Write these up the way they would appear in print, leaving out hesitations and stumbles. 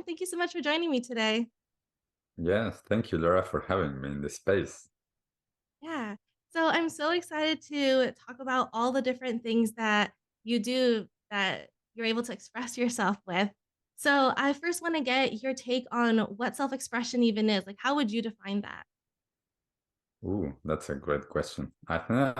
Thank you so much for joining me today. Yes, thank you, Laura, for having me in this space. Yeah. So I'm so excited to talk about all the different things that you do that you're able to express yourself with. So I first want to get your take on what self-expression even is. Like, how would you define that? Ooh, that's a great question. I think,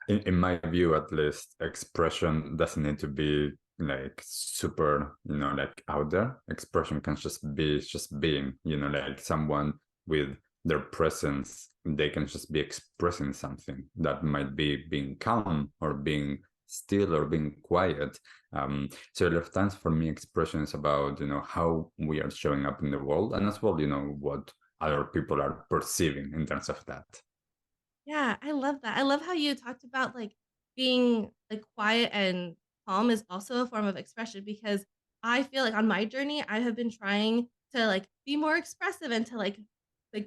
in my view, at least, expression doesn't need to be like super, like out there. Expression can just being, like someone with their presence, they can just be expressing something that might be being calm or being still or being quiet. So a lot of times for me, expression is about, how we are showing up in the world and as well, what other people are perceiving in terms of that. Yeah, I love that. I love how you talked about like being like quiet and calm is also a form of expression because I feel like on my journey I have been trying to like be more expressive and to like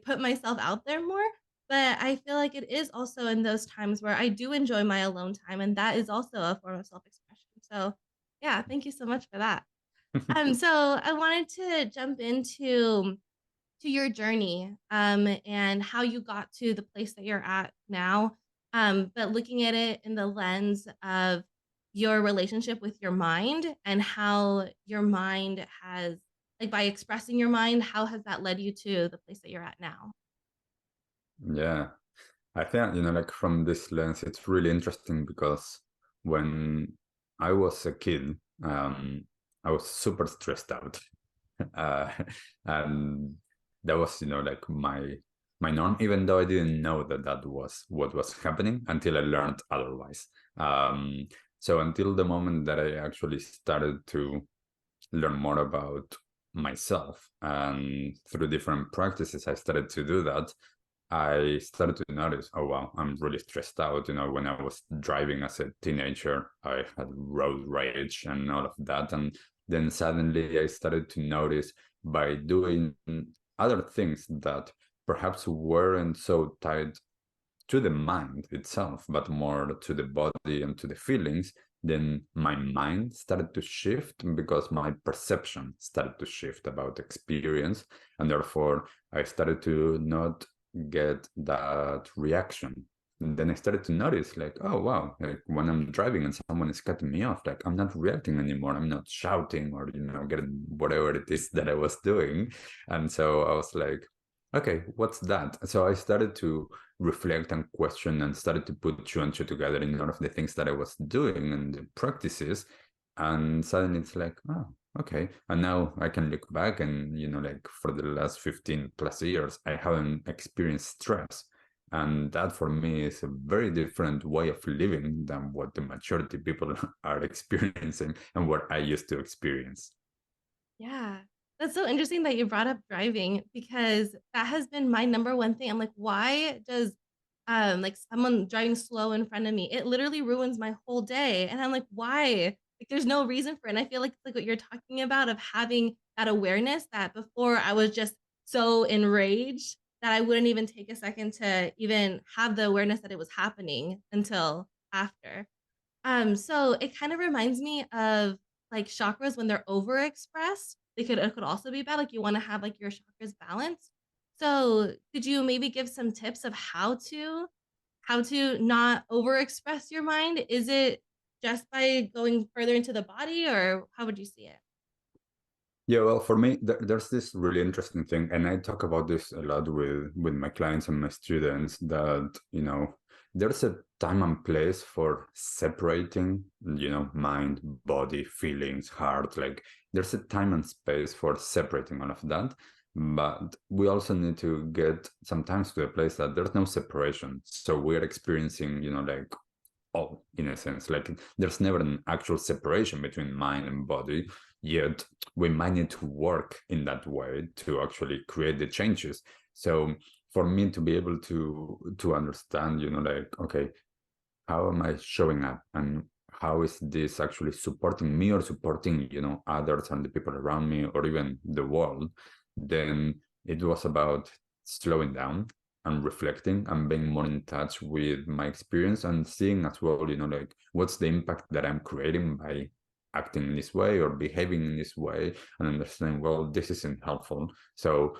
put myself out there more. But I feel like it is also in those times where I do enjoy my alone time and that is also a form of self-expression. So yeah, thank you so much for that. So I wanted to jump into your journey and how you got to the place that you're at now, but looking at it in the lens of your relationship with your mind and how your mind has, like, by expressing your mind, how has that led you to the place that you're at now? Yeah. I think, like from this lens, it's really interesting because when I was a kid, I was super stressed out. Uh, and that was, like my norm, even though I didn't know that that was what was happening until I learned otherwise. Um, so until the moment that I actually started to learn more about myself and through different practices, I started to do that. I started to notice, oh wow, I'm really stressed out. When I was driving as a teenager, I had road rage and all of that. And then suddenly I started to notice by doing other things that perhaps weren't so tied to the mind itself, but more to the body and to the feelings, then my mind started to shift because my perception started to shift about experience. And therefore, I started to not get that reaction. And then I started to notice, like, oh, wow, like when I'm driving and someone is cutting me off, like I'm not reacting anymore. I'm not shouting or, getting whatever it is that I was doing. And so I was like, okay, what's that? So I started to reflect and question and started to put two and two together in all of the things that I was doing and the practices. And suddenly it's like, oh, okay. And now I can look back and, like for the last 15 plus years, I haven't experienced stress. And that for me is a very different way of living than what the majority people are experiencing and what I used to experience. Yeah. That's so interesting that you brought up driving because that has been my number one thing. I'm like, why does like someone driving slow in front of me, it literally ruins my whole day. And I'm like, why? Like there's no reason for it. And I feel like it's like what you're talking about of having that awareness that before I was just so enraged that I wouldn't even take a second to even have the awareness that it was happening until after. So it kind of reminds me of like chakras when they're overexpressed. It could also be bad. Like you want to have like your chakras balanced. So could you maybe give some tips of how to not overexpress your mind? Is it just by going further into the body, or how would you see it? Yeah, well, for me, there's this really interesting thing, and I talk about this a lot with my clients and my students. That there's a time and place for separating, mind, body, feelings, heart. Like there's a time and space for separating all of that. But we also need to get sometimes to a place that there's no separation. So we're experiencing, like all in a sense. Like there's never an actual separation between mind and body, yet we might need to work in that way to actually create the changes. So for me to be able to understand, like, okay, how am I showing up and how is this actually supporting me or supporting, others and the people around me or even the world, then it was about slowing down and reflecting and being more in touch with my experience and seeing as well, like what's the impact that I'm creating by acting in this way or behaving in this way, and understanding, well, this isn't helpful. So,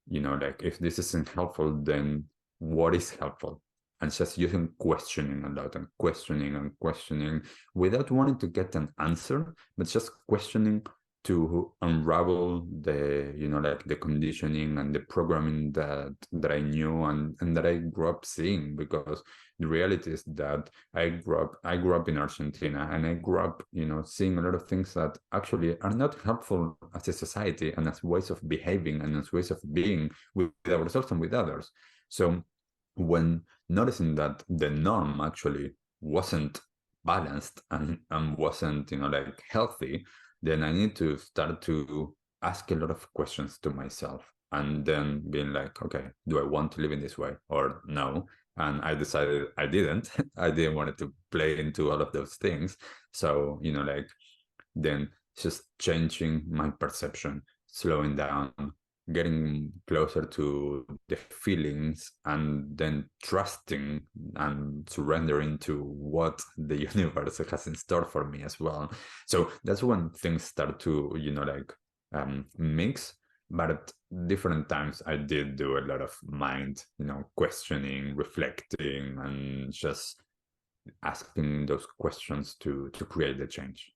like if this isn't helpful, then what is helpful? And just using questioning a lot and questioning without wanting to get an answer, but just questioning to unravel the like the conditioning and the programming that I knew and that I grew up seeing. Because the reality is that I grew up in Argentina, and I grew up seeing a lot of things that actually are not helpful as a society and as ways of behaving and as ways of being with ourselves and with others. So when noticing that the norm actually wasn't balanced and wasn't like healthy, then I need to start to ask a lot of questions to myself, and then being like, okay, do I want to live in this way or no? And I decided I didn't. I didn't want to play into all of those things. So like then just changing my perception, slowing down, getting closer to the feelings, and then trusting and surrendering to what the universe has in store for me as well. So that's when things start to like mix. But at different times I did do a lot of mind questioning, reflecting, and just asking those questions to create the change.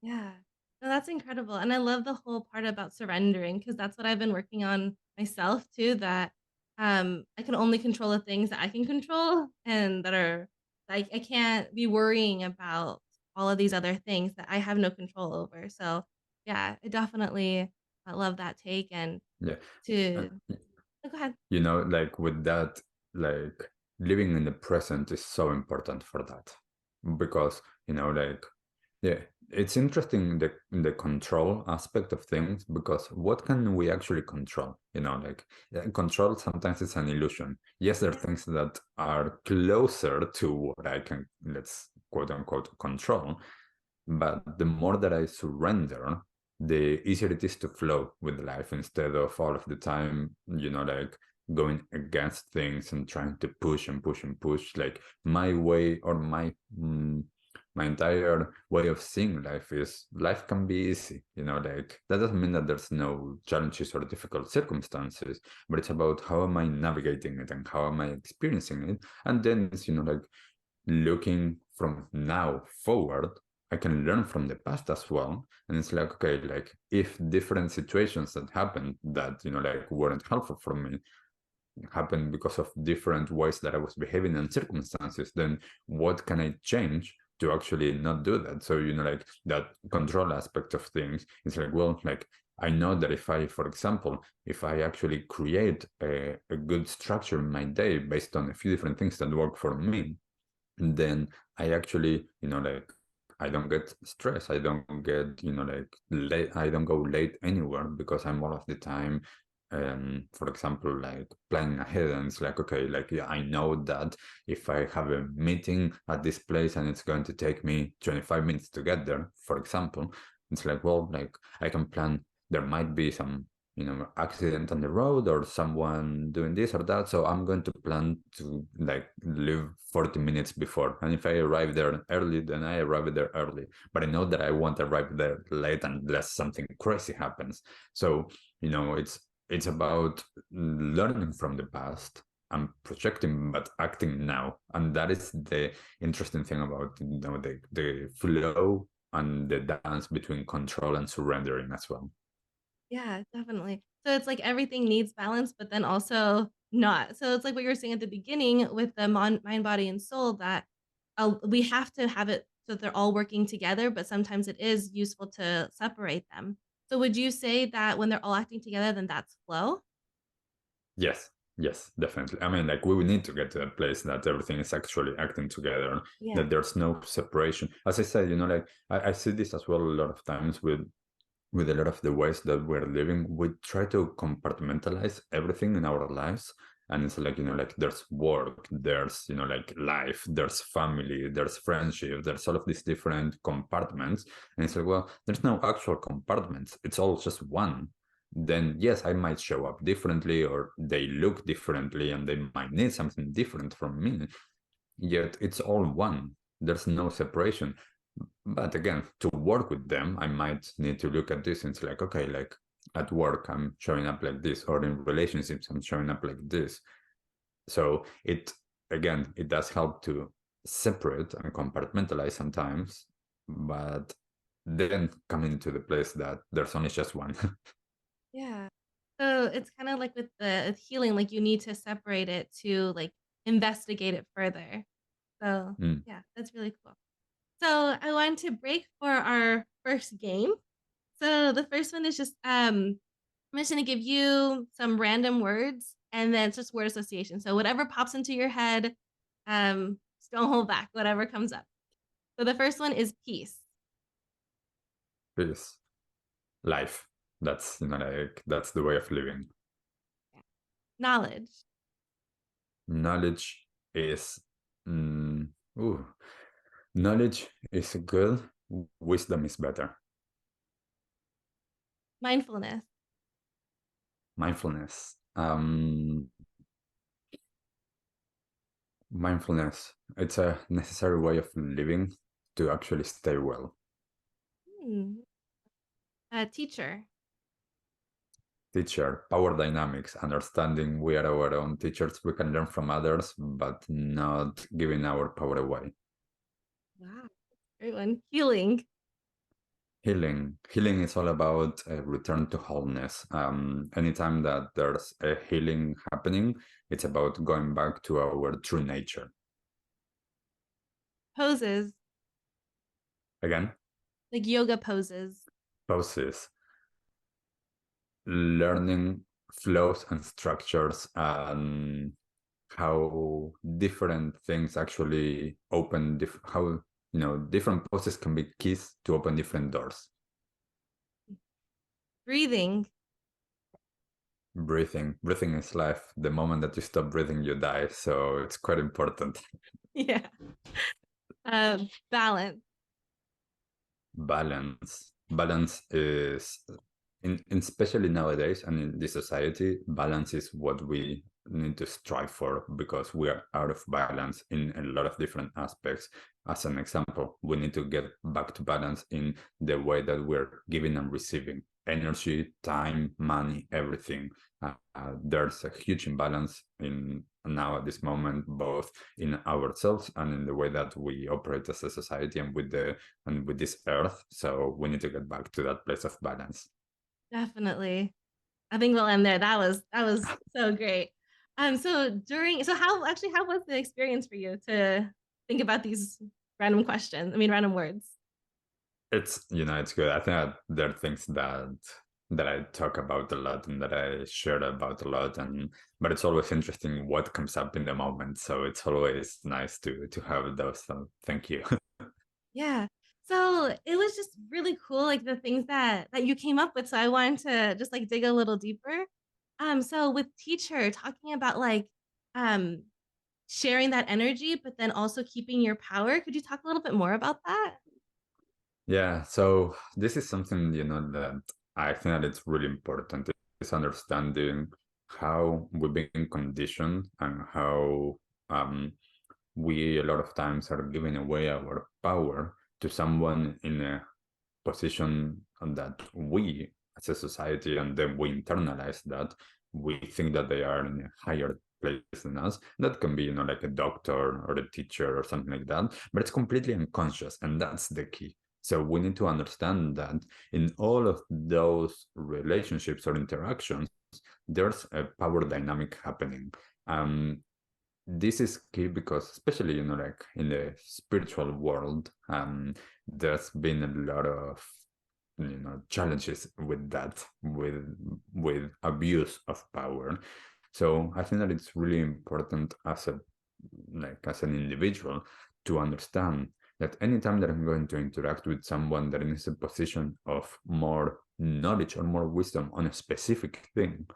Yeah. No, that's incredible, and I love the whole part about surrendering because that's what I've been working on myself too, that, I can only control the things that I can control and that are like, I can't be worrying about all of these other things that I have no control over, so, yeah, I definitely, love that take and Yeah. to And oh, go ahead. like with that, like living in the present is so important for that. Because like, yeah, it's interesting the control aspect of things, because what can we actually control? Like, control sometimes it's an illusion. Yes, there are Yeah, things that are closer to what I can, let's quote unquote, control. But the more that I surrender, the easier it is to flow with life, instead of all of the time, like going against things and trying to push and push and push. Like my way, or my entire way of seeing life is, life can be easy. Like that doesn't mean that there's no challenges or difficult circumstances, but it's about how am I navigating it and how am I experiencing it. And then it's like looking from now forward, I can learn from the past as well. And it's like, okay, like if different situations that happened that, like weren't helpful for me, happened because of different ways that I was behaving and circumstances, then what can I change to actually not do that? So, like that control aspect of things, it's like, well, like I know that if I, for example, if I actually create a good structure in my day based on a few different things that work for me, then I actually, like I don't get stressed. I don't get, like late. I don't go late anywhere because I'm all of the time, for example, like planning ahead. And it's like, okay, like, yeah, I know that if I have a meeting at this place and it's going to take me 25 minutes to get there, for example, it's like, well, like I can plan. There might be some accident on the road or someone doing this or that, so I'm going to plan to like leave 40 minutes before, and if I arrive there early, then I arrive there early. But I know that I won't arrive there late unless something crazy happens. So it's about learning from the past and projecting, but acting now. And that is the interesting thing about the flow and the dance between control and surrendering as well. yeah, definitely. So it's like everything needs balance, but then also not. So it's like what you were saying at the beginning with the mind, body, and soul that we have to have it so that they're all working together, but sometimes it is useful to separate them. So would you say that when they're all acting together, then that's flow? Yes, yes, definitely. I mean, like we would need to get to a place that everything is actually acting together, Yeah. that there's no separation. As I said, like I see this as well a lot of times with a lot of the ways that we're living. We try to compartmentalize everything in our lives. And it's like, like there's work, there's, like life, there's family, there's friendship, there's all of these different compartments. And it's like, well, there's no actual compartments. It's all just one. Then yes, I might show up differently, or they look differently, and they might need something different from me. Yet it's all one. There's no separation. But again, to work with them, I might need to look at this and say like, okay, like at work, I'm showing up like this, or in relationships, I'm showing up like this. So it does help to separate and compartmentalize sometimes, but then coming to the place that there's only just one. Yeah. So it's kind of like with the healing, like you need to separate it to like investigate it further. So Mm, yeah, that's really cool. So I wanted to break for our first game. So the first one is just I'm just gonna give you some random words and then it's just word association. So whatever pops into your head, just don't hold back, whatever comes up. So the first one is peace. peace, life. That's that's the way of living. Knowledge. Knowledge is, mm, ooh, knowledge is good. Wisdom is better. Mindfulness. Mindfulness. Mindfulness. It's a necessary way of living to actually stay well. Hmm. Teacher. Teacher, power dynamics, understanding we are our own teachers. We can learn from others, but not giving our power away. Wow. Great one. Healing. Healing is all about a return to wholeness. Anytime that there's a healing happening, it's about going back to our true nature. Poses. Again, Like yoga poses. poses, learning flows and structures, and how different things actually open, how different poses can be keys to open different doors. Breathing. Breathing is life. The moment that you stop breathing, you die. So it's quite important. Yeah. Balance. Balance is especially nowadays and in this society, balance is what we need to strive for because we are out of balance in a lot of different aspects. As an example, we need to get back to balance in the way that we're giving and receiving energy, time, money, everything. There's a huge imbalance in now at this moment, both in ourselves and in the way that we operate as a society and with this earth. So we need to get back to that place of balance. Definitely. I think we'll end there. That was so great. So how was the experience for you to think about these random questions? I mean random words. It's good. I think that there are things that I talk about a lot and that I share about a lot, and but it's always interesting what comes up in the moment. So it's always nice to have those. So thank you. Yeah. So it was just really cool, like the things that you came up with. So I wanted to just like dig a little deeper. So with teacher talking about like um sharing that energy, but then also keeping your power. Could you talk a little bit more about that? Yeah, so this is something, that I think that it's really important is understanding how we've been conditioned and how um, we a lot of times are giving away our power to someone in a position that we as a society, and then we internalize that we think that they are in a higher place than us. That can be like a doctor or a teacher or something like that, but it's completely unconscious, and that's the key. So we need to understand that in all of those relationships or interactions there's a power dynamic happening. This is key because especially like in the spiritual world, there's been a lot of challenges with that, with abuse of power. So I think that it's really important as an individual to understand that anytime that I'm going to interact with someone that is in a position of more knowledge or more wisdom on a specific thing,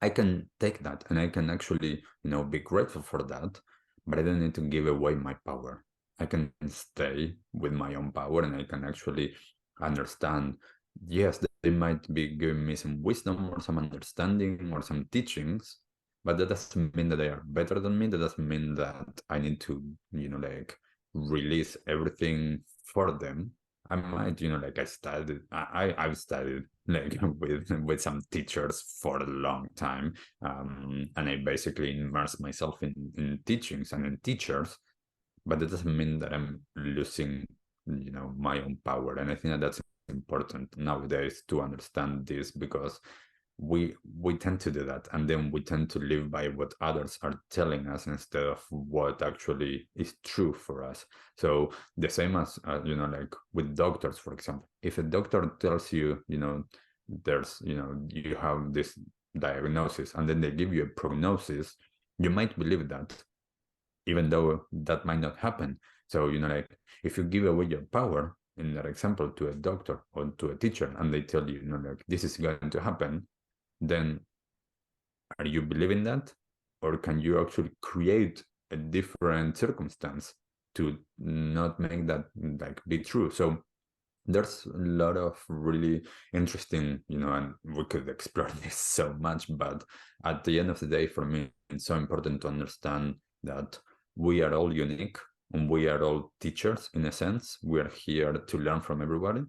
I can take that and I can actually, be grateful for that, but I don't need to give away my power. I can stay with my own power and I can actually understand, yes, they might be giving me some wisdom or some understanding or some teachings, but that doesn't mean that they are better than me. That doesn't mean that I need to, release everything for them, I might, like I've studied like with some teachers for a long time, and I basically immerse myself in teachings and in teachers, but it doesn't mean that I'm losing, my own power. And I think that that's important nowadays to understand this, because we tend to do that, and then we tend to live by what others are telling us instead of what actually is true for us. So the same as like with doctors, for example, if a doctor tells you, there's, you have this diagnosis, and then they give you a prognosis, you might believe that, even though that might not happen. So, like if you give away your power in that example to a doctor or to a teacher, and they tell you, like this is going to happen, then are you believing that? Or can you actually create a different circumstance to not make that like be true? So there's a lot of really interesting, and we could explore this so much, but at the end of the day, for me, it's so important to understand that we are all unique and we are all teachers in a sense. We are here to learn from everybody.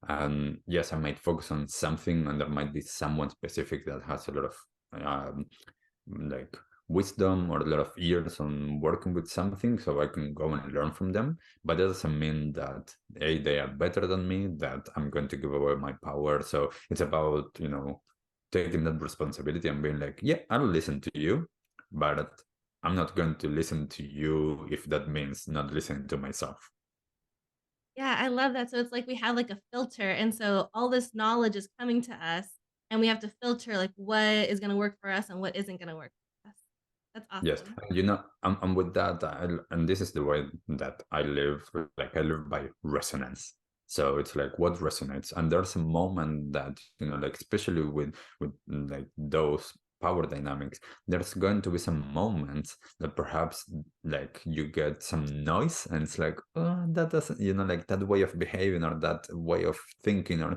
And yes, I might focus on something, and there might be someone specific that has a lot of like wisdom or a lot of years on working with something, so I can go and learn from them. But that doesn't mean that they are better than me, that I'm going to give away my power. So it's about, taking that responsibility and being like, yeah, I'll listen to you, but I'm not going to listen to you if that means not listening to myself. Yeah, I love that. So it's like we have like a filter. And so all this knowledge is coming to us and we have to filter like what is going to work for us and what isn't going to work for us. That's Yes, awesome. and I'm with that, and this is the way that I live. Like I live by resonance. So it's like what resonates, and there's a moment that, like especially with like those power dynamics, there's going to be some moments that perhaps like you get some noise, and it's like, oh, that doesn't, like that way of behaving or that way of thinking, or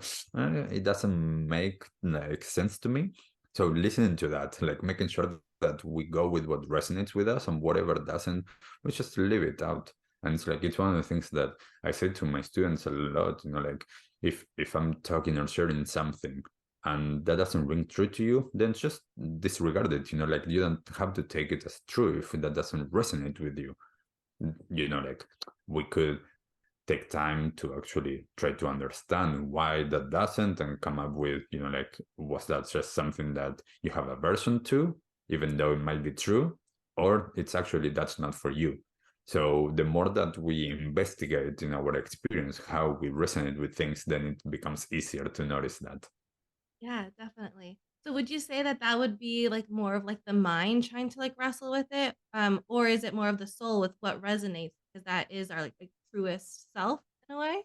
it doesn't make like sense to me. So listening to that, like making sure that we go with what resonates with us, and whatever doesn't, we just leave it out. And it's like, it's one of the things that I say to my students a lot, like if I'm talking or sharing something and that doesn't ring true to you, then just disregard it. Like you don't have to take it as true if that doesn't resonate with you. Like we could take time to actually try to understand why that doesn't, and come up with, like, was that just something that you have aversion to, even though it might be true, or it's actually that's not for you. So the more that we investigate in our experience how we resonate with things, then it becomes easier to notice that. Yeah, definitely. So would you say that that would be like more of like the mind trying to like wrestle with it? Or is it more of the soul with what resonates? Because that is our like truest self in a way.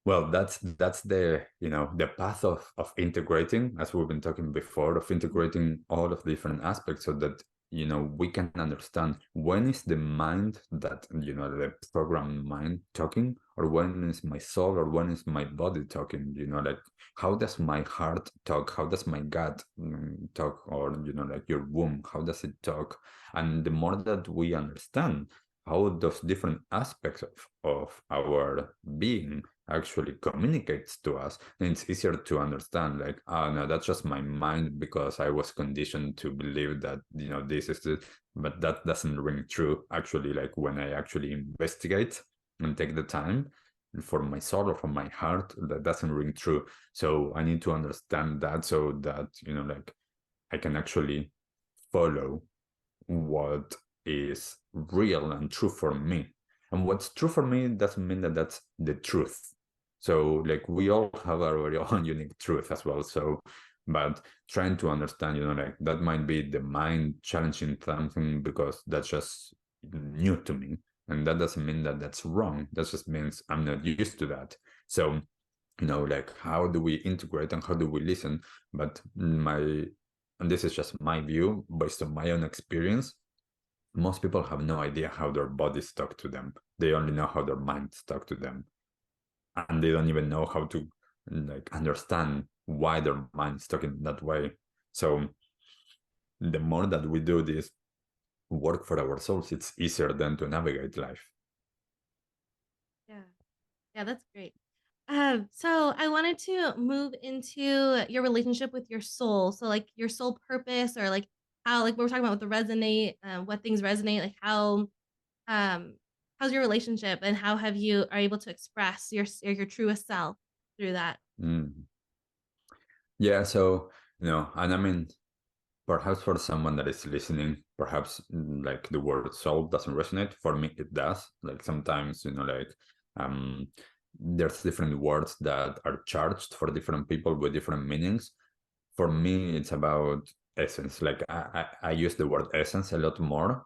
Well, that's the, the path of integrating, as we've been talking before, of integrating all of the different aspects, so that, we can understand when is the mind that, the programmed mind talking, or when is my soul, or when is my body talking, like how does my heart talk, how does my gut talk, or, like your womb, how does it talk? And the more that we understand how those different aspects of our being actually communicates to us, then it's easier to understand, like, oh no, that's just my mind because I was conditioned to believe that, this is it. But that doesn't ring true. Actually, like when I actually investigate and take the time for my soul or for my heart, that doesn't ring true. So I need to understand that, so that, like I can actually follow what is real and true for me. And what's true for me doesn't mean that that's the truth. So, like, we all have our very own unique truth as well. So, but trying to understand, like that might be the mind challenging something because that's just new to me. And that doesn't mean that that's wrong. That just means I'm not used to that. So, like how do we integrate and how do we listen? But and this is just my view based on my own experience, most people have no idea how their bodies talk to them. They only know how their minds talk to them, and they don't even know how to like understand why their mind's talking that way. So the more that we do this work for ourselves, it's easier then to navigate life. Yeah, that's great. So I wanted to move into your relationship with your soul. So like your soul purpose, or like how, like we were talking about with the resonate, what things resonate, like um how's your relationship, and how have you are able to express your truest self through that? Mm. Yeah, so and I mean, perhaps for someone that is listening, perhaps like the word soul doesn't resonate. For me, it does. Like sometimes, like um, there's different words that are charged for different people with different meanings. For me, it's about essence. Like I use the word essence a lot more,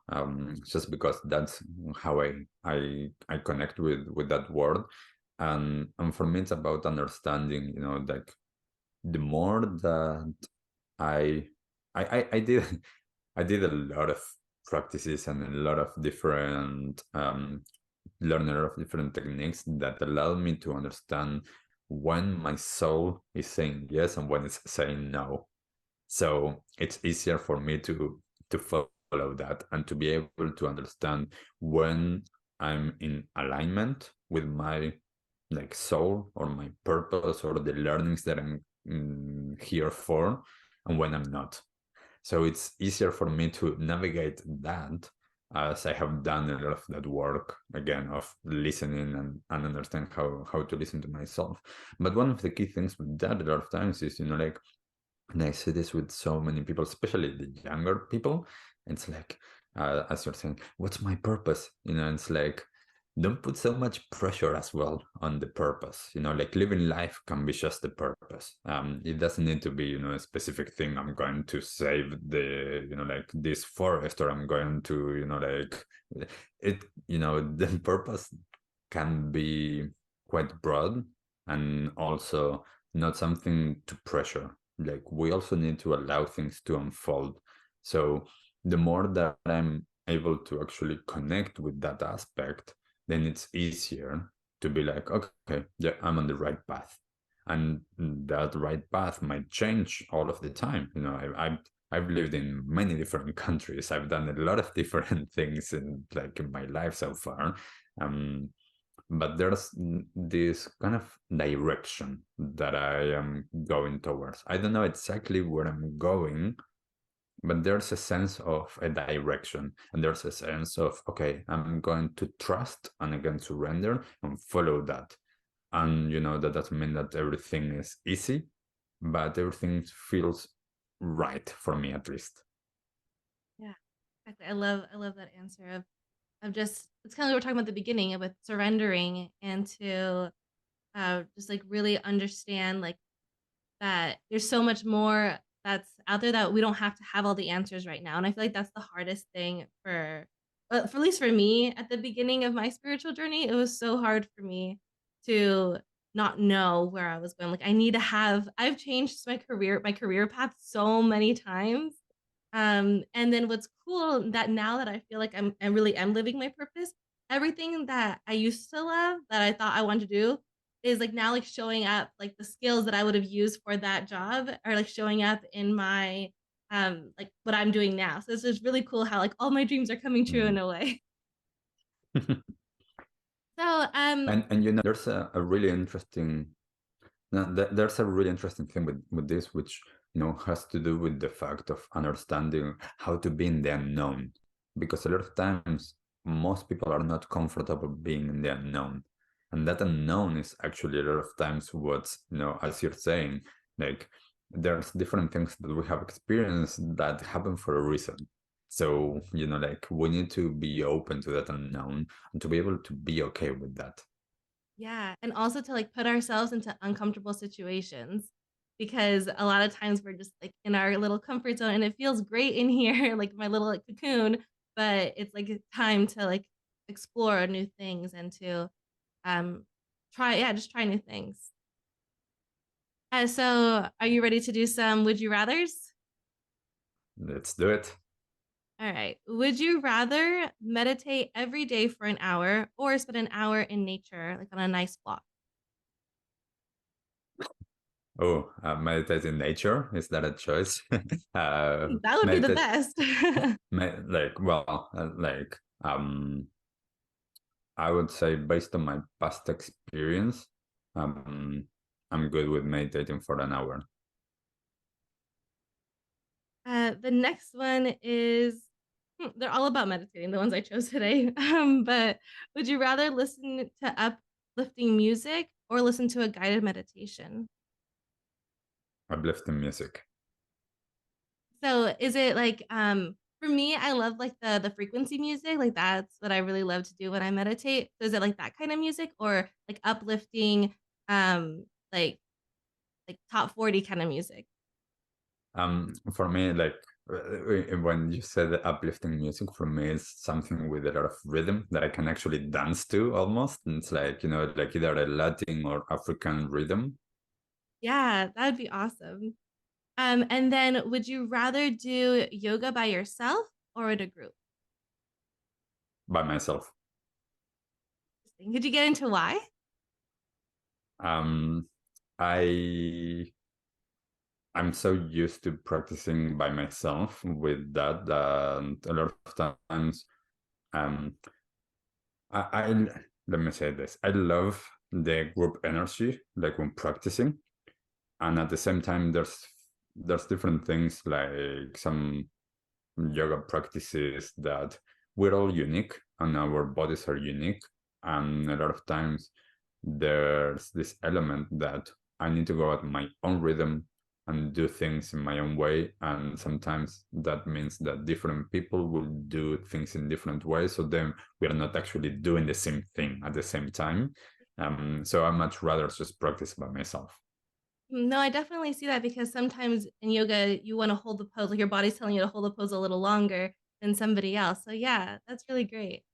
just because that's how I connect with that word. And for me, it's about understanding, like the more that I I did I did a lot of practices and a lot of different learning a lot of different techniques that allowed me to understand when my soul is saying yes and when it's saying no. So it's easier for me to follow that and to be able to understand when I'm in alignment with my like soul or my purpose or the learnings that I'm here for, and when I'm not. So it's easier for me to navigate that, as I have done a lot of that work again of listening and understand how to listen to myself. But one of the key things with that a lot of times is, like, and I see this with so many people, especially the younger people. It's like, as you're saying, what's my purpose? It's like, don't put so much pressure as well on the purpose. Like living life can be just the purpose. It doesn't need to be, a specific thing. I'm going to save like this forest, or I'm going to, it, the purpose can be quite broad and also not something to pressure. Like we also need to allow things to unfold. So the more that I'm able to actually connect with that aspect, then it's easier to be like, okay, yeah, I'm on the right path. And that right path might change all of the time. I've lived in many different countries. I've done a lot of different things in my life so far. Um, but there's this kind of direction that I am going towards. I don't know exactly where I'm going, but there's a sense of a direction, and there's a sense of, okay, I'm going to trust and again surrender and follow that. And that doesn't mean that everything is easy, but everything feels right for me at least. Yeah, exactly. I love that answer of just, it's kind of like we were talking about at the beginning with surrendering, and to just like really understand like that there's so much more that's out there, that we don't have to have all the answers right now. And I feel like that's the hardest thing for at least for me at the beginning of my spiritual journey. It was so hard for me to not know where I was going. Like I need to have, I've changed my career path so many times. And then what's cool that now that I feel like I really am living my purpose, everything that I used to love that I thought I wanted to do is like now like showing up, like the skills that I would have used for that job are like showing up in my like what I'm doing now. So it's just really cool how like all my dreams are coming true in Mhm. a way. So And there's a really interesting now, there's a really interesting thing with this, which has to do with the fact of understanding how to be in the unknown, because a lot of times most people are not comfortable being in the unknown, and that unknown is actually a lot of times what's as you're saying, like there's different things that we have experienced that happen for a reason. So like we need to be open to that unknown and to be able to be okay with that. yeah, and also to like put ourselves into uncomfortable situations, because a lot of times we're just like in our little comfort zone and it feels great in here, like my little like cocoon, but it's like time to like explore new things and to um just try new things. So are you ready to do some would you rathers? Let's do it. All right. Would you rather meditate every day for an hour or spend an hour in nature, like on a nice walk? Oh, meditate in nature. Is that a choice? That would be the Meditate, best. like, well, like, I would say based on my past experience, um, I'm good with meditating for an hour. The next one is they're all about meditating, the ones I chose today. But would you rather listen to uplifting music or listen to a guided meditation? Uplifting music. So is it like for me, I love like the frequency music. Like that's what I really love to do when I meditate. So is it like that kind of music or like uplifting um like top 40 kind of music? For me, like when you said the uplifting music, for me, it's something with a lot of rhythm that I can actually dance to almost. And it's like, like either a Latin or African rhythm Yeah, that would be awesome. And then would you rather do yoga by yourself or in a group? by myself. Interesting. Could you get into why? Um, I I'm so used to practicing by myself with that that a lot of times um I let me say this. I love the group energy, like when practicing. And at the same time there's different things like some yoga practices that we're all unique and our bodies are unique, and a lot of times there's this element that I need to go at my own rhythm and do things in my own way, and sometimes that means that different people will do things in different ways, so then we are not actually doing the same thing at the same time. So I much rather just practice by myself. No, I definitely see that because sometimes in yoga, you want to hold the pose, like your body's telling you to hold the pose a little longer than somebody else. So, yeah, that's really great.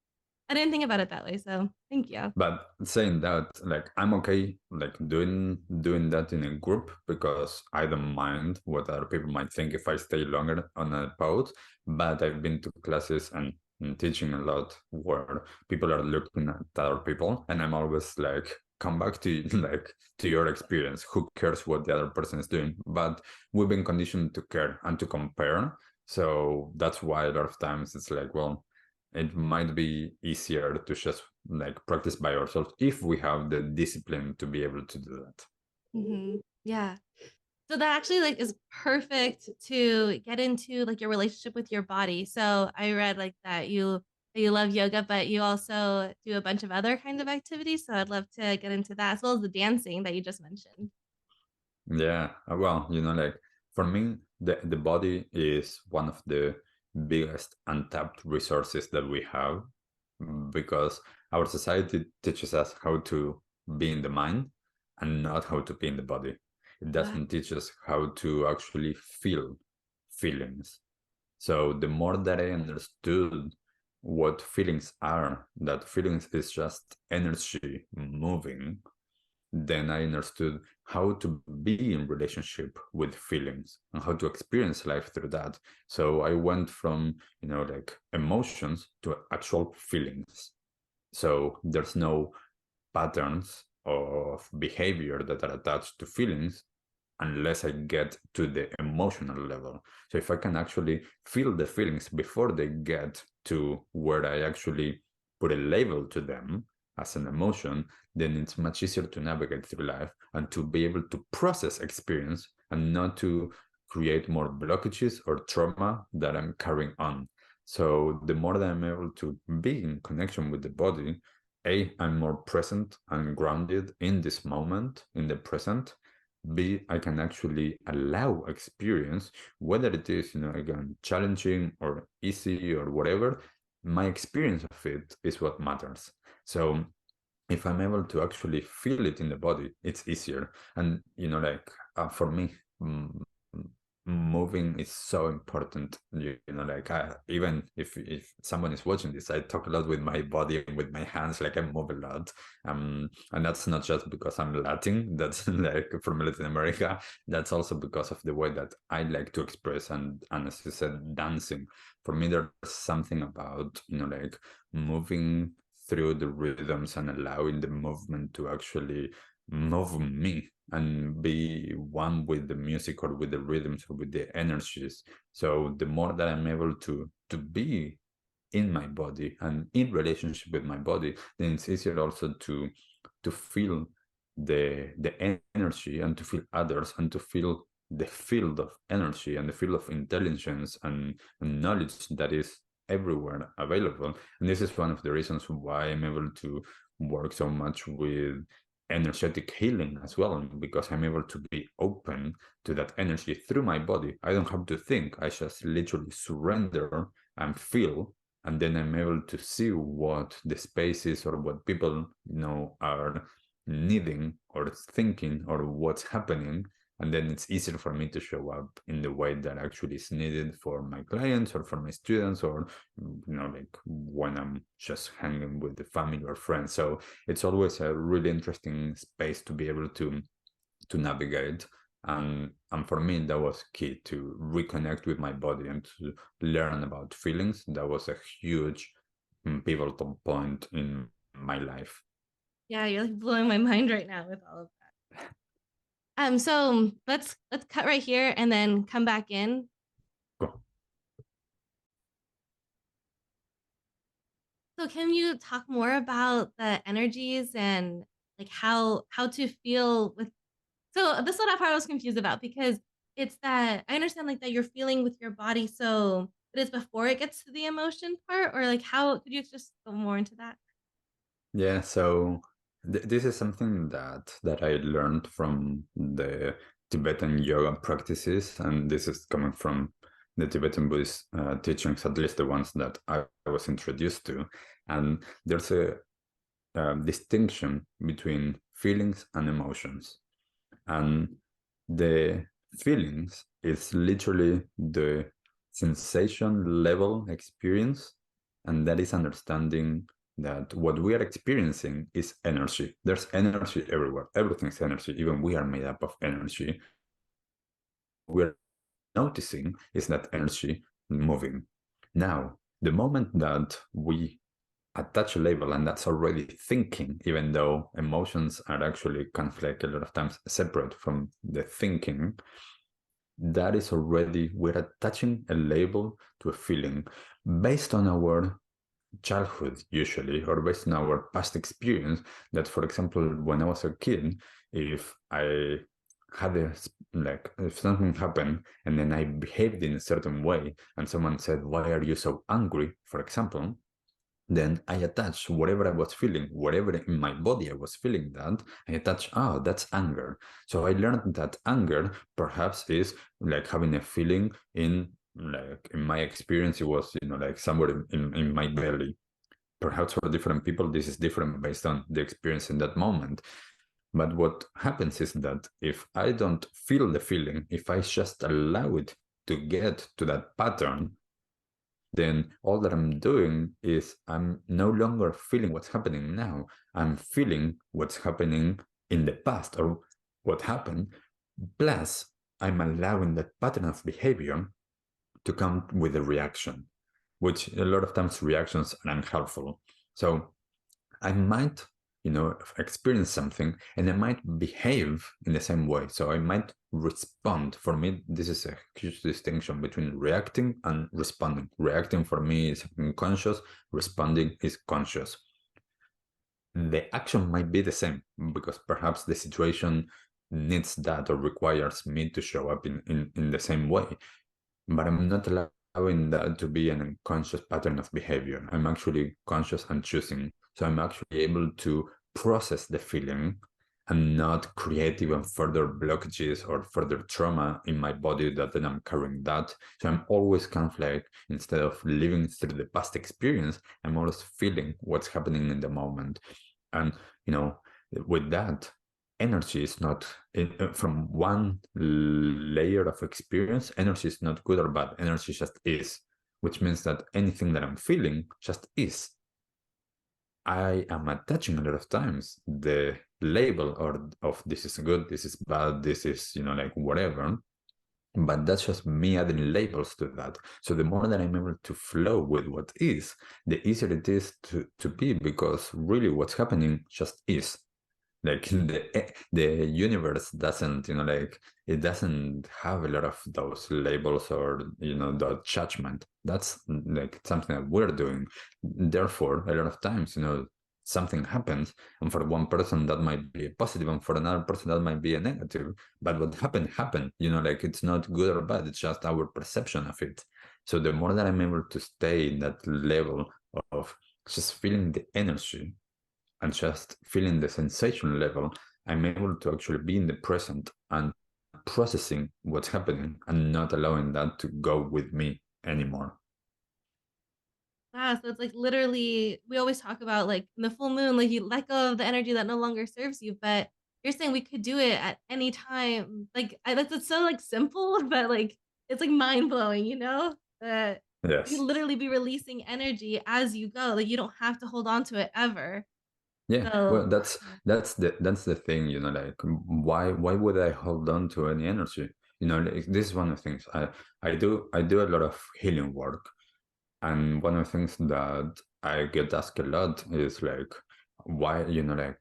I didn't think about it that way. So, thank you. But saying that, like I'm okay, like doing that in a group because I don't mind what other people might think if I stay longer on a pose. But I've been to classes and teaching a lot where people are looking at other people, and I'm always like, come back to like to your experience. Who cares what the other person is doing? But we've been conditioned to care and to compare. So that's why a lot of times it's like, well, it might be easier to just like practice by ourselves if we have the discipline to be able to do that. Yeah. So that actually like is perfect to get into like your relationship with your body. So I read like that you love yoga, but you also do a bunch of other kinds of activities. So I'd love to get into that as well as the dancing that you just mentioned. Yeah, well, like for me, the body is one of the biggest untapped resources that we have because our society teaches us how to be in the mind and not how to be in the body. It Wow. doesn't teach us how to actually feel feelings. So the more that I understood what feelings are, that feelings is just energy moving, then I understood how to be in relationship with feelings and how to experience life through that. So I went from, like emotions to actual feelings. So there's no patterns of behavior that are attached to feelings unless I get to the emotional level. So if I can actually feel the feelings before they get to where I actually put a label to them as an emotion, then it's much easier to navigate through life and to be able to process experience and not to create more blockages or trauma that I'm carrying on. So the more that I'm able to be in connection with the body, I'm more present and grounded in this moment, in the present. B, I can actually allow experience, whether it is, again, challenging or easy or whatever, my experience of it is what matters. So if I'm able to actually feel it in the body, it's easier. And, like for me, moving is so important. Like even if someone is watching this, I talk a lot with my body and with my hands, like I move a lot. And that's not just because I'm Latin, that's like from Latin America. That's also because of the way that I like to express, and as you said, dancing. For me, there's something about, like moving through the rhythms and allowing the movement to actually move me and be one with the music or with the rhythms or with the energies. So the more that I'm able to be in my body and in relationship with my body, then it's easier also to feel the energy and to feel others and to feel the field of energy and the field of intelligence and knowledge that is everywhere available. And this is one of the reasons why I'm able to work so much with energetic healing as well, because I'm able to be open to that energy through my body. I don't have to think, I just literally surrender and feel, and then I'm able to see what the space is or what people are needing or thinking or what's happening, and then it's easier for me to show up in the way that actually is needed for my clients or for my students, or like when I'm just hanging with the family or friends. So it's always a really interesting space to be able to navigate. And for me, that was key to reconnect with my body and to learn about feelings. That was a huge pivotal point in my life. Yeah, you're like blowing my mind right now with all of that. So let's cut right here and then come back in. Cool. So can you talk more about the energies and like how to feel with, so this is what part I was confused about, because it's that I understand like that you're feeling with your body, so it is before it gets to the emotion part, or like how could you just go more into that? Yeah, so this is something that I learned from the Tibetan yoga practices, and this is coming from the Tibetan Buddhist teachings, at least the ones that I was introduced to. And there's a distinction between feelings and emotions. And the feelings is literally the sensation level experience, and that is understanding that what we are experiencing is energy. There's energy everywhere. Everything's energy. Even we are made up of energy. We're noticing is that energy moving. Now, the moment that we attach a label, and that's already thinking, even though emotions are actually kind of like a lot of times separate from the thinking, that is already, we're attaching a label to a feeling based on our childhood usually, or based on our past experience. That, for example, when I was a kid, if I had a, like, if something happened and then I behaved in a certain way and someone said, why are you so angry, for example, then I attach whatever I was feeling, whatever in my body I was feeling, that I attach, oh, that's anger. So I learned that anger perhaps is like having a feeling in, like in my experience, it was, like somewhere in my belly. Perhaps for different people, this is different based on the experience in that moment. But what happens is that if I don't feel the feeling, if I just allow it to get to that pattern, then all that I'm doing is I'm no longer feeling what's happening now. I'm feeling what's happening in the past or what happened. Plus, I'm allowing that pattern of behavior to come with a reaction, which a lot of times reactions are unhelpful. So I might, experience something and I might behave in the same way. So I might respond. For me, this is a huge distinction between reacting and responding. Reacting for me is unconscious, responding is conscious. The action might be the same because perhaps the situation needs that or requires me to show up in the same way, but I'm not allowing that to be an unconscious pattern of behavior. I'm actually conscious and choosing. So I'm actually able to process the feeling and not create even further blockages or further trauma in my body that then I'm carrying that. So I'm always kind of like, instead of living through the past experience, I'm always feeling what's happening in the moment. And, with that, energy is not from one layer of experience. Energy is not good or bad. Energy just is, which means that anything that I'm feeling just is. I am attaching a lot of times the label or of this is good, this is bad, this is, like whatever. But that's just me adding labels to that. So the more that I'm able to flow with what is, the easier it is to be, because really what's happening just is. Like the universe doesn't, like it doesn't have a lot of those labels or the judgment. That's like something that we're doing. Therefore, a lot of times, something happens, and for one person that might be a positive, and for another person that might be a negative. But what happened. Like it's not good or bad. It's just our perception of it. So the more that I'm able to stay in that level of just feeling the energy and just feeling the sensation level, I'm able to actually be in the present and processing what's happening and not allowing that to go with me anymore. Yeah, so it's like literally we always talk about like in the full moon, like you let go of the energy that no longer serves you, but you're saying we could do it at any time. Like that's it's so like simple, but like it's like mind blowing, that you Yes. can literally be releasing energy as you go. Like you don't have to hold on to it ever. Yeah, well, So that's the thing, like why would I hold on to any energy? Like, this is one of the things I do a lot of healing work. And one of the things that I get asked a lot is like, why, like,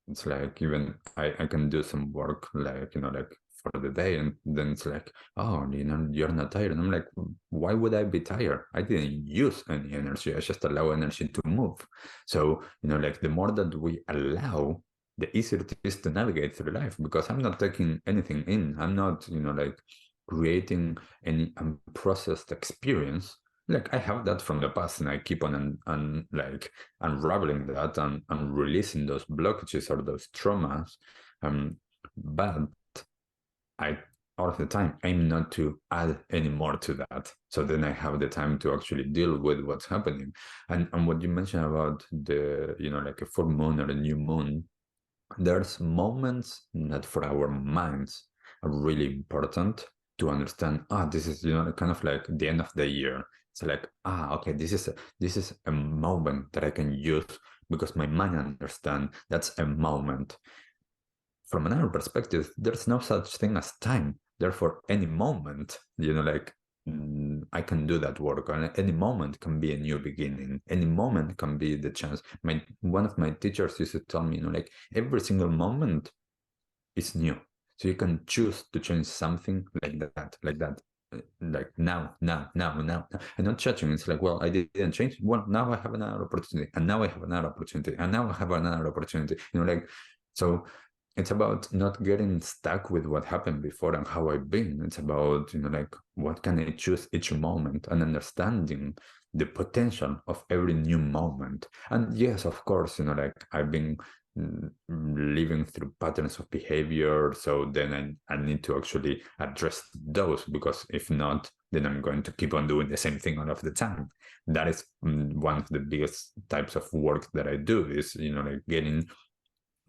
it's like even I can do some work like, like for the day, and then it's like, oh, you're not tired. And I'm like, why would I be tired? I didn't use any energy. I just allow energy to move. So, like the more that we allow, the easier it is to navigate through life, because I'm not taking anything in. I'm not, like creating any unprocessed experience. Like I have that from the past, and I keep on and like unraveling that and releasing those blockages or those traumas. But I all of the time aim not to add any more to that. So then I have the time to actually deal with what's happening. And what you mentioned about the, like a full moon or a new moon, there's moments that for our minds are really important to understand. This is kind of like the end of the year. It's like, okay, this is a moment that I can use because my mind understand that's a moment. From another perspective, there's no such thing as time. Therefore, any moment, like, I can do that work, and any moment can be a new beginning. Any moment can be the chance. One of my teachers used to tell me, like, every single moment is new. So you can choose to change something like that. Like now, and not judging. It's like, well, I didn't change. Well, now I have another opportunity, and now I have another opportunity, and now I have another opportunity. Like, so it's about not getting stuck with what happened before and how I've been. It's about, like, what can I choose each moment, and understanding the potential of every new moment. And yes, of course, like I've been living through patterns of behavior. So then I need to actually address those, because if not, then I'm going to keep on doing the same thing all of the time. That is one of the biggest types of work that I do is, like getting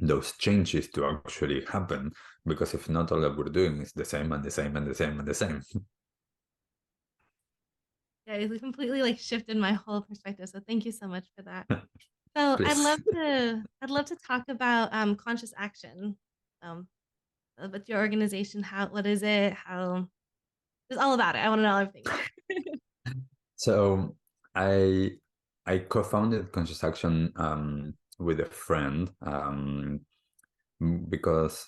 those changes to actually happen. Because if not, all that we're doing is the same and the same and the same and the same. yeah, it completely like shifted my whole perspective. So thank you so much for that. So Please. I'd love to talk about conscious action. Um, with your organization, what is it? How it's all about it. I want to know everything. So I I co-founded Conscious Action with a friend, because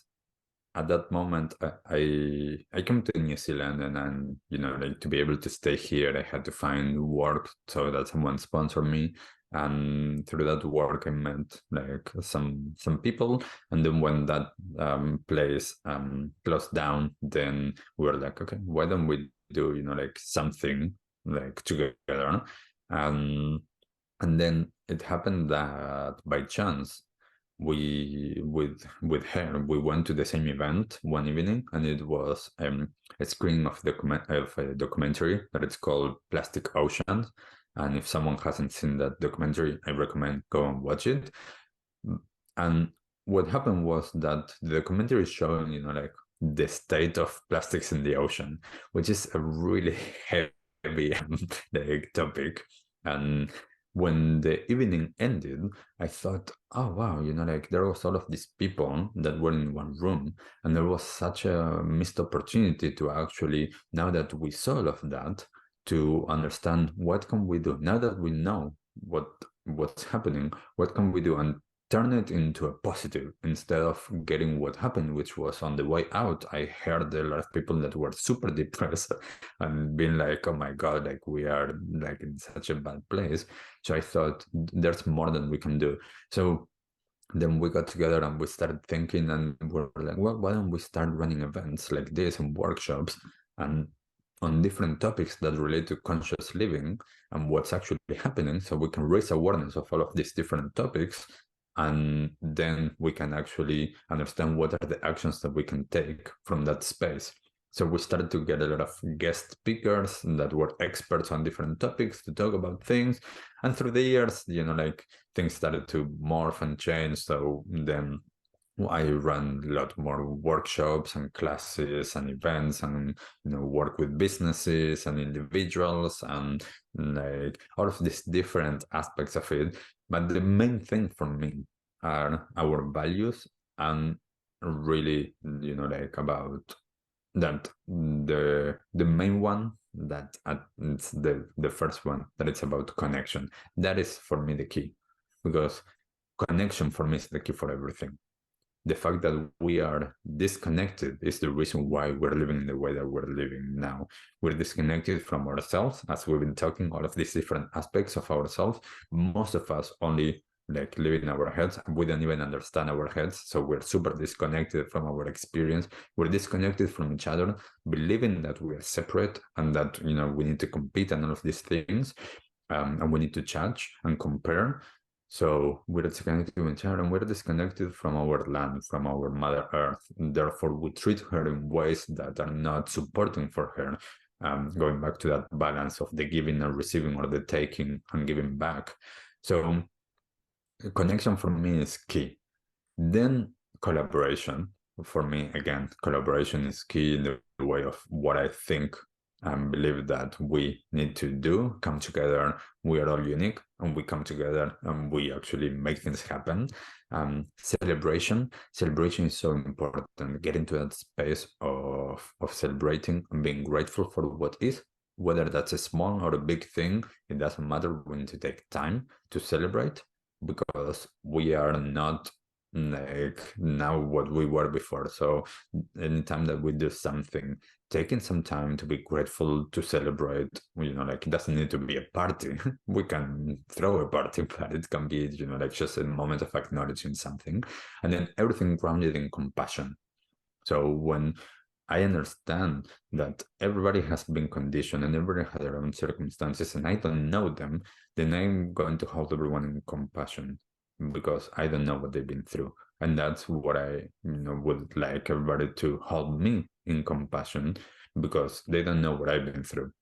at that moment I came to New Zealand, and then like to be able to stay here I had to find work so that someone sponsored me. And through that work I met like some people, and then when that place closed down, then we were like, okay, why don't we do like something like together. um and then it happened that by chance we with her we went to the same event one evening, and it was a screening of a documentary that it's called Plastic Oceans. And if someone hasn't seen that documentary, I recommend go and watch it. And what happened was that the documentary is showing like the state of plastics in the ocean, which is a really heavy like topic. And when the evening ended, I thought, oh wow, like there was all of these people that were in one room, and there was such a missed opportunity to actually, now that we saw all of that, to understand what can we do now that we know what's happening, what can we do. And turn it into a positive instead of getting what happened, which was on the way out. I heard a lot of people that were super depressed and being like, oh my God, like we are like in such a bad place. So I thought there's more than we can do. So then we got together and we started thinking and we're like, well, why don't we start running events like this and workshops and on different topics that relate to conscious living and what's actually happening so we can raise awareness of all of these different topics and then we can actually understand what are the actions that we can take from that space. So we started to get a lot of guest speakers that were experts on different topics to talk about things. And through the years, like things started to morph and change. So then I run a lot more workshops and classes and events and work with businesses and individuals and like all of these different aspects of it. But the main thing for me are our values and really, like about that the main one that it's the first one that it's about connection. That is for me the key because connection for me is the key for everything. The fact that we are disconnected is the reason why we're living in the way that we're living now. We're disconnected from ourselves, as we've been talking, all of these different aspects of ourselves. Most of us only like live in our heads. We don't even understand our heads. So we're super disconnected from our experience. We're disconnected from each other, believing that we are separate and that, we need to compete and all of these things. And we need to judge and compare. So we're disconnected from each other and we're disconnected from our land, from our Mother Earth. Therefore, we treat her in ways that are not supporting for her. Going back to that balance of the giving and receiving or the taking and giving back. So connection for me is key. Then collaboration. For me, again, collaboration is key in the way of what I think and believe that we need to do. Come together. We are all unique and we come together and we actually make things happen. Celebration. Celebration is so important. Get into that space of celebrating and being grateful for what is. Whether that's a small or a big thing, it doesn't matter. We need to take time to celebrate because we are not like now what we were before. So anytime that we do something, taking some time to be grateful, to celebrate, like it doesn't need to be a party. We can throw a party, but it can be, like just a moment of acknowledging something. And then everything grounded in compassion. So when I understand that everybody has been conditioned and everybody has their own circumstances and I don't know them, then I'm going to hold everyone in compassion because I don't know what they've been through. And that's what I, would like everybody to hold me in compassion because they don't know what I've been through.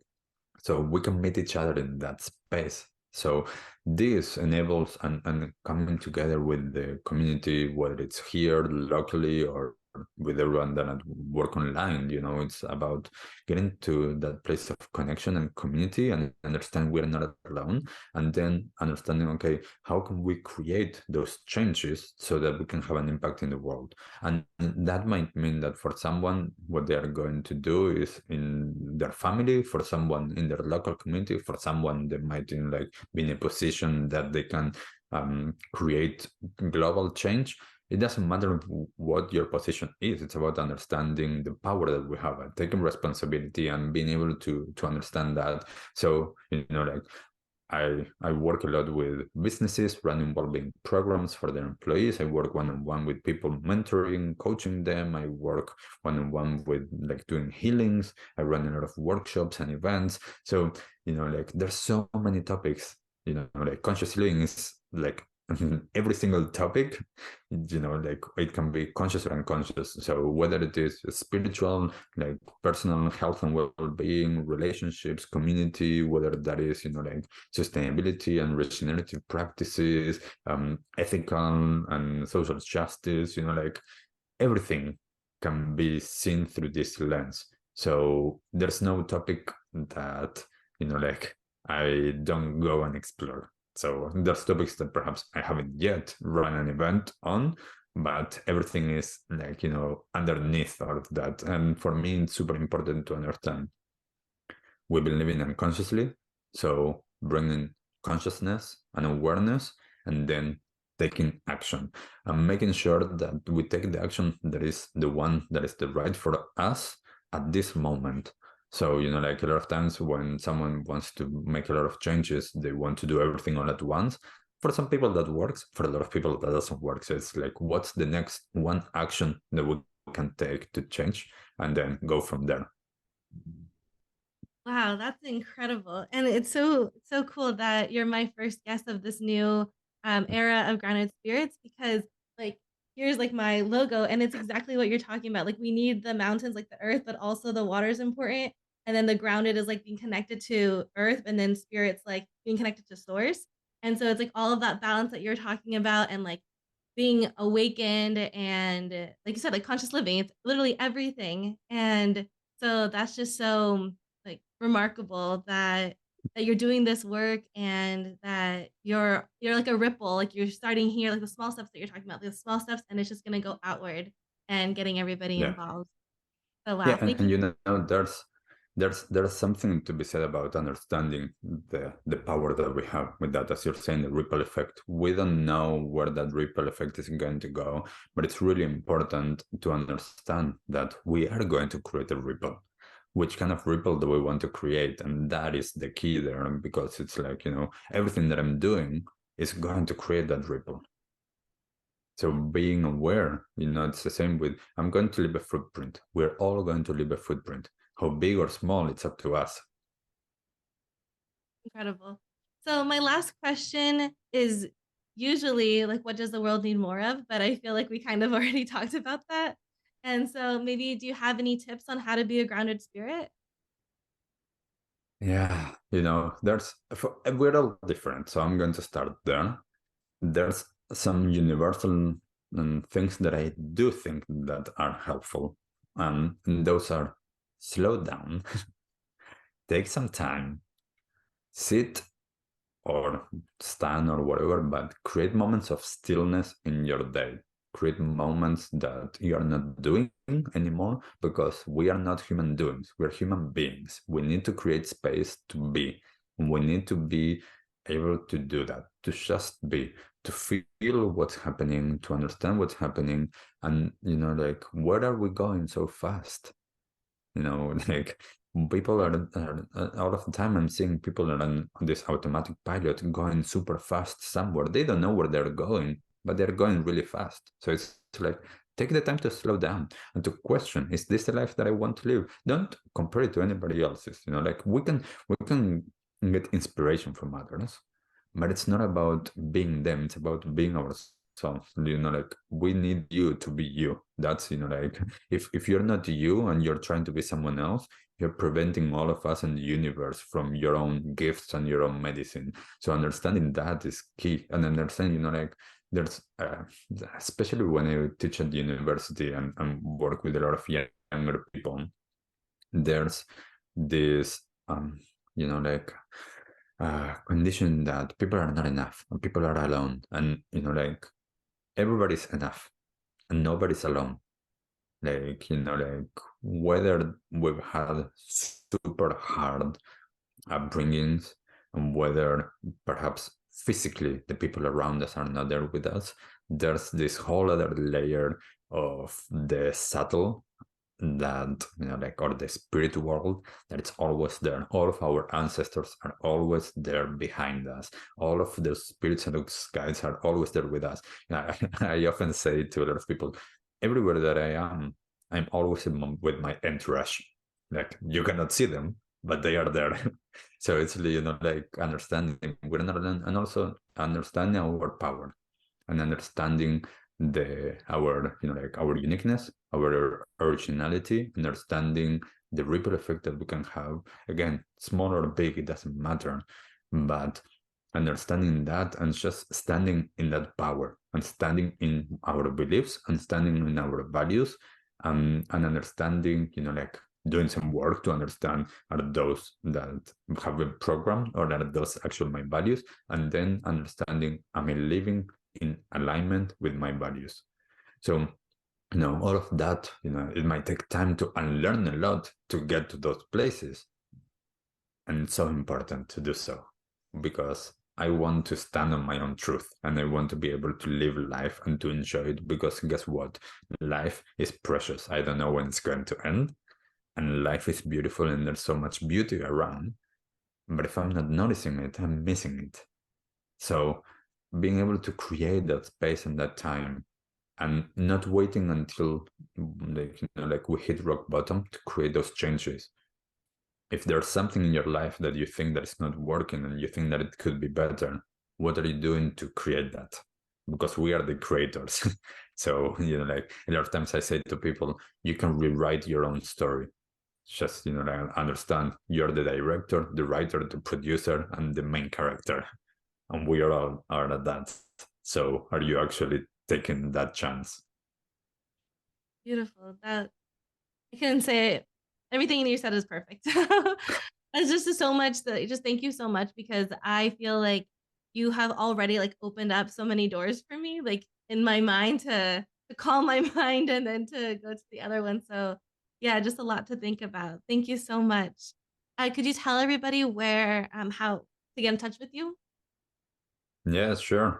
So we can meet each other in that space. So this enables and coming together with the community, whether it's here locally or with everyone that work online, it's about getting to that place of connection and community and understand we're not alone. And then understanding, okay, how can we create those changes so that we can have an impact in the world? And that might mean that for someone, what they are going to do is in their family, for someone in their local community, for someone that might be in a position that they can create global change. It doesn't matter what your position is. It's about understanding the power that we have and taking responsibility and being able to understand that. So, I work a lot with businesses running wellbeing programs for their employees. I work one-on-one with people, mentoring, coaching them. I work one-on-one with doing healings. I run a lot of workshops and events. So, there's so many topics, conscious living is every single topic, it can be conscious or unconscious. So whether it is spiritual, personal health and well-being, relationships, community, whether that is, sustainability and regenerative practices, ethical and social justice, everything can be seen through this lens. So there's no topic that, I don't go and explore. So there's topics that perhaps I haven't yet run an event on, but everything is underneath all of that. And for me, it's super important to understand we've been living unconsciously. So bringing consciousness and awareness, and then taking action and making sure that we take the action that is the one that is the right for us at this moment. So, like a lot of times when someone wants to make a lot of changes, they want to do everything all at once. For some people that works, for a lot of people that doesn't work. So it's like, what's the next one action that we can take to change, and then go from there. Wow, that's incredible. And it's so cool that you're my first guest of this new era of grounded spirits because like here's like my logo and it's exactly what you're talking about. Like we need the mountains like the earth, but also the water is important. And then the grounded is like being connected to earth and then spirits like being connected to source. And so it's like all of that balance that you're talking about and like being awakened and like you said, like conscious living. It's literally everything. And so that's just so like remarkable that you're doing this work and that you're like a ripple, like you're starting here, like the small steps that you're talking about, the small steps, and it's just gonna go outward and getting everybody Yeah. involved. So wow, Yeah, thank and you. there's something to be said about understanding the power that we have with that. As you're saying, the ripple effect. We don't know where that ripple effect is going to go, but it's really important to understand that we are going to create a ripple. Which kind of ripple do we want to create? And that is the key there, because it's like, everything that I'm doing is going to create that ripple. So being aware, it's the same with, I'm going to leave a footprint. We're all going to leave a footprint. How big or small, it's up to us. Incredible. So my last question is usually like what does the world need more of? But I feel like we kind of already talked about that. And so maybe do you have any tips on how to be a grounded spirit? Yeah, we're all different. So I'm going to start there. There's some universal things that I do think that are helpful. And those are slow down, take some time, sit or stand or whatever, but create moments of stillness in your day. Create moments that you are not doing anymore, because we are not human doings. We're human beings. We need to create space to be. We need to be able to do that, to just be, to feel what's happening, to understand what's happening. And, like, where are we going so fast? Like people are all of the time I'm seeing people are on this automatic pilot going super fast somewhere. They don't know where they're going, but they're going really fast. So it's like, take the time to slow down and to question, is this the life that I want to live? Don't compare it to anybody else's. Like we can get inspiration from others, but it's not about being them, it's about being ourselves. Like we need you to be you. That's, like, if you're not you and you're trying to be someone else, you're preventing all of us in the universe from your own gifts and your own medicine. So understanding that is key. And understanding, like, there's especially when I teach at the university and work with a lot of younger people, there's this like condition that people are not enough and people are alone, and like everybody's enough and nobody's alone. Like, like whether we've had super hard upbringings, and whether perhaps physically the people around us are not there with us, there's this whole other layer of the subtle, that like, or the spirit world, that it's always there. All of our ancestors are always there behind us. All of those spirits and those guides are always there with us. I often say to a lot of people, everywhere that I am, I'm always with my entourage. Like, you cannot see them, but they are there. So it's really, like, understanding we're not alone, and also understanding our power, and understanding our like our uniqueness, our originality, understanding the ripple effect that we can have. Again, small or big, it doesn't matter, but understanding that and just standing in that power, and standing in our beliefs, and standing in our values, and understanding, like, doing some work to understand, are those that have been programmed, or are those actually my values, and then understanding, am I living in alignment with my values? So, all of that, it might take time to unlearn a lot to get to those places. And it's so important to do so, because I want to stand on my own truth and I want to be able to live life and to enjoy it because guess what? Life is precious. I don't know when it's going to end. And life is beautiful and there's so much beauty around. But if I'm not noticing it, I'm missing it. So being able to create that space and that time and not waiting until like we hit rock bottom to create those changes. If there's something in your life that you think that is not working and you think that it could be better, what are you doing to create that? Because we are the creators. So, like a lot of times I say to people, you can rewrite your own story. Just, like understand you're the director, the writer, the producer, and the main character. And we all are at that. So are you actually taking that chance? Beautiful. That I couldn't say it. Everything you said is perfect. It's just so much that just thank you so much because I feel like you have already like opened up so many doors for me, like in my mind to calm my mind and then to go to the other one. So yeah, just a lot to think about. Thank you so much. Could you tell everybody where how to get in touch with you? Yeah, sure.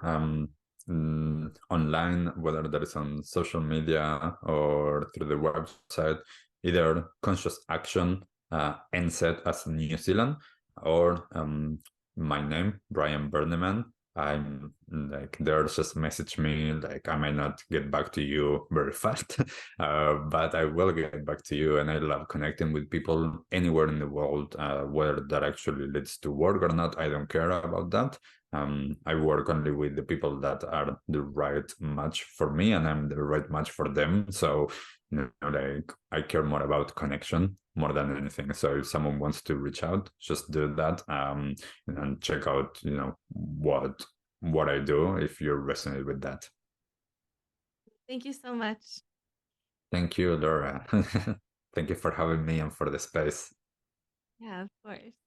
Online, whether that is on social media or through the website, either Conscious Action, NZ as New Zealand, or my name, Brian Burneman. I'm like there, just message me. Like I might not get back to you very fast, but I will get back to you. And I love connecting with people anywhere in the world, whether that actually leads to work or not. I don't care about that. I work only with the people that are the right match for me, and I'm the right match for them. So, like I care more about connection more than anything. So if someone wants to reach out, just do that, and check out, what I do if you resonate with that. Thank you so much. Thank you, Laura. Thank you for having me and for the space. Yeah, of course.